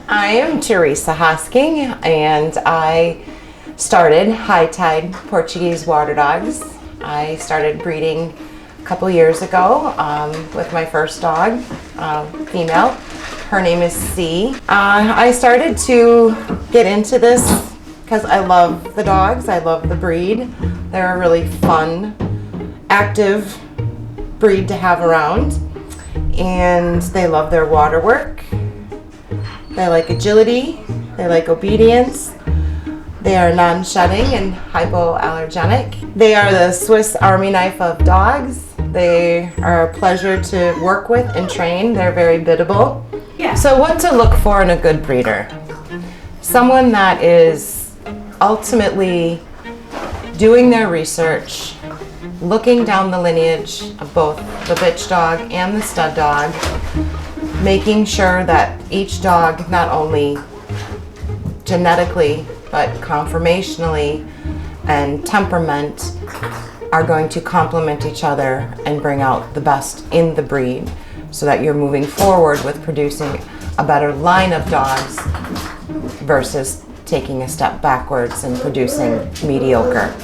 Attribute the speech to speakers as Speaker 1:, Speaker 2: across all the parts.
Speaker 1: I am Teresa Hosking, and I started High Tide Portuguese Water Dogs. I started breeding a couple years ago with my first dog, female. Her name is C. I started to get into this because I love the dogs. I love the breed. They're a really fun, active breed to have around, and they love their water work. They like agility, they like obedience, they are non-shedding and hypoallergenic. They are the Swiss Army knife of dogs. They are a pleasure to work with and train. They're very biddable.
Speaker 2: Yeah.
Speaker 1: So what to look for in a good breeder? Someone that is ultimately doing their research, looking down the lineage of both the bitch dog and the stud dog, making sure that each dog, not only genetically, but conformationally and temperament, are going to complement each other and bring out the best in the breed so that you're moving forward with producing a better line of dogs versus taking a step backwards and producing mediocre.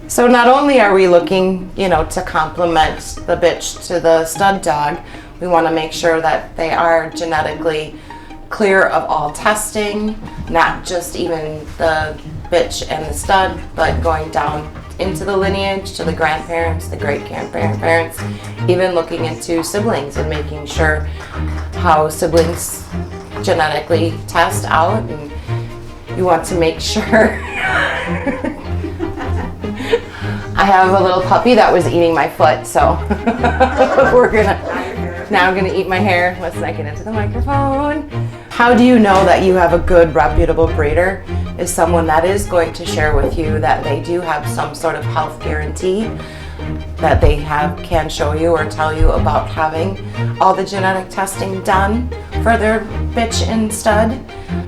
Speaker 1: So not only are we looking, to complement the bitch to the stud dog, we want to make sure that they are genetically clear of all testing, not just even the bitch and the stud, but going down into the lineage to the grandparents, the great-grandparents, even looking into siblings and making sure how siblings genetically test out. And you want to make sure. I have a little puppy that was eating my foot, so now I'm gonna eat my hair. Let's not get into the microphone. How do you know that you have a good, reputable breeder? Is someone that is going to share with you that they do have some sort of health guarantee that they can show you or tell you about having all the genetic testing done for their bitch and stud.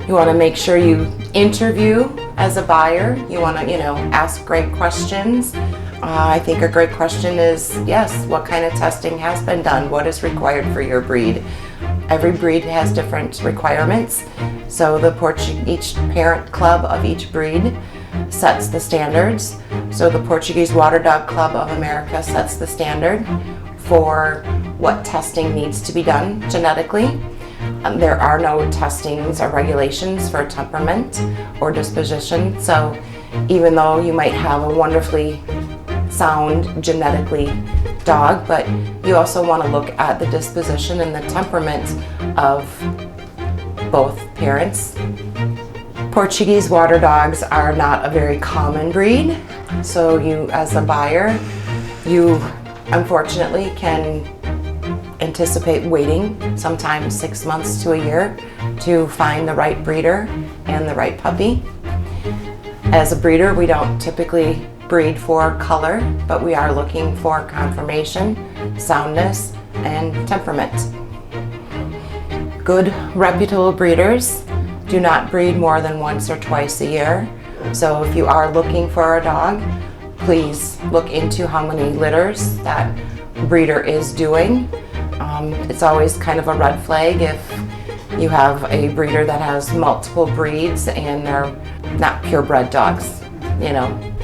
Speaker 1: You want to make sure you interview as a buyer. You want to, ask great questions. I think a great question is, yes, what kind of testing has been done? What is required for your breed? Every breed has different requirements. So each parent club of each breed sets the standards. So the Portuguese Water Dog Club of America sets the standard for what testing needs to be done genetically. There are no testings or regulations for temperament or disposition. So even though you might have a wonderfully sound genetically dog, but you also want to look at the disposition and the temperament of both parents. Portuguese water dogs are not a very common breed, so you as a buyer, you unfortunately can anticipate waiting sometimes 6 months to a year to find the right breeder and the right puppy. As a breeder, we don't typically breed for color, but we are looking for conformation, soundness, and temperament. Good, reputable breeders do not breed more than once or twice a year. So if you are looking for a dog, please look into how many litters that breeder is doing. It's always kind of a red flag if you have a breeder that has multiple breeds and they're not purebred dogs,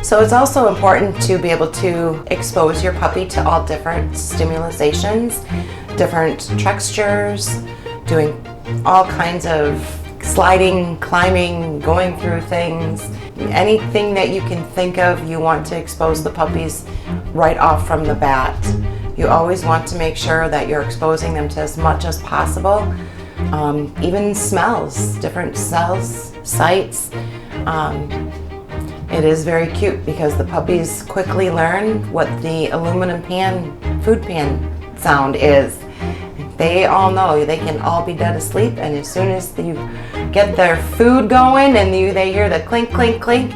Speaker 1: So it's also important to be able to expose your puppy to all different stimulations, different textures, doing all kinds of sliding, climbing, going through things. Anything that you can think of, you want to expose the puppies right off from the bat. You always want to make sure that you're exposing them to as much as possible. Even smells, different smells, sights. It is very cute because the puppies quickly learn what the aluminum food pan sound is. They all know they can all be dead asleep, and as soon as you get their food going and they hear the clink, clink, clink,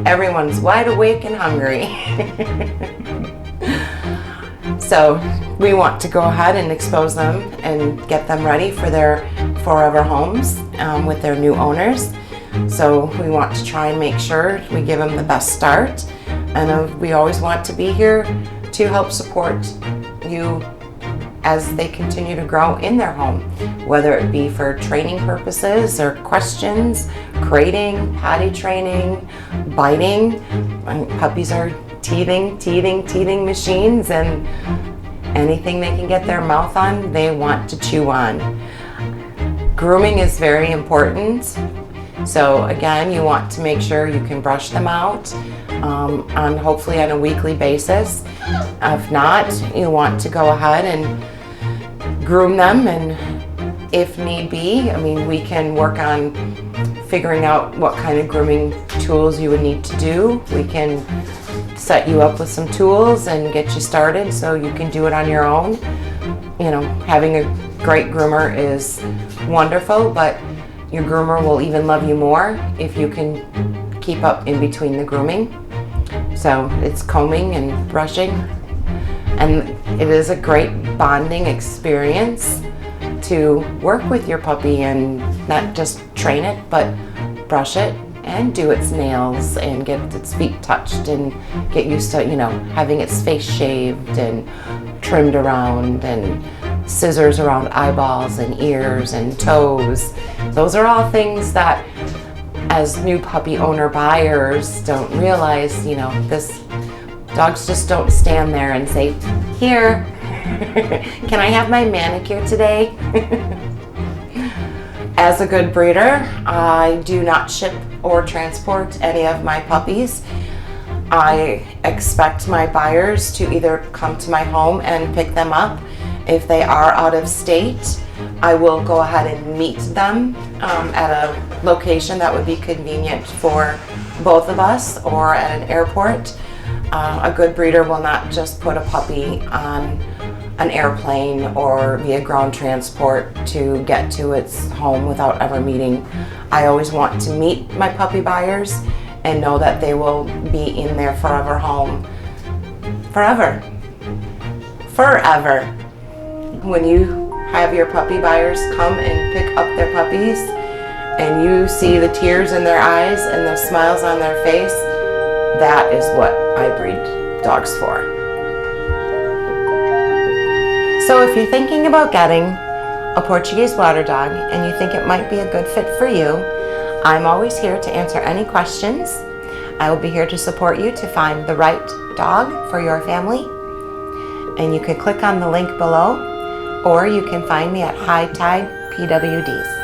Speaker 1: everyone's wide awake and hungry. So we want to go ahead and expose them and get them ready for their forever homes with their new owners. So we want to try and make sure we give them the best start, and we always want to be here to help support you as they continue to grow in their home, whether it be for training purposes or questions, crating, potty training, biting. Puppies are teething machines, and anything they can get their mouth on, they want to chew on. Grooming is very important. So again, you want to make sure you can brush them out hopefully on a weekly basis. If not, you want to go ahead and groom them, and if need be, I mean, we can work on figuring out what kind of grooming tools you would need to do. We can set you up with some tools and get you started so you can do it on your own. You know, having a great groomer is wonderful, but your groomer will even love you more if you can keep up in between the grooming. So it's combing and brushing, and it is a great bonding experience to work with your puppy and not just train it, but brush it and do its nails and get its feet touched and get used to, you know, having its face shaved and trimmed around, and scissors around eyeballs and ears and toes. Those are all things that as new puppy owner buyers don't realize. You know, dogs just don't stand there and say, "Here, can I have my manicure today?" As a good breeder, I do not ship or transport any of my puppies. I expect my buyers to either come to my home and pick them up. If they are out of state, I will go ahead and meet them at a location that would be convenient for both of us, or at an airport. A good breeder will not just put a puppy on an airplane or via ground transport to get to its home without ever meeting. I always want to meet my puppy buyers and know that they will be in their forever home. Forever. When you have your puppy buyers come and pick up their puppies, and you see the tears in their eyes and the smiles on their face, that is what I breed dogs for. So if you're thinking about getting a Portuguese water dog and you think it might be a good fit for you, I'm always here to answer any questions. I will be here to support you to find the right dog for your family. And you can click on the link below, or you can find me at High Tide PWDs.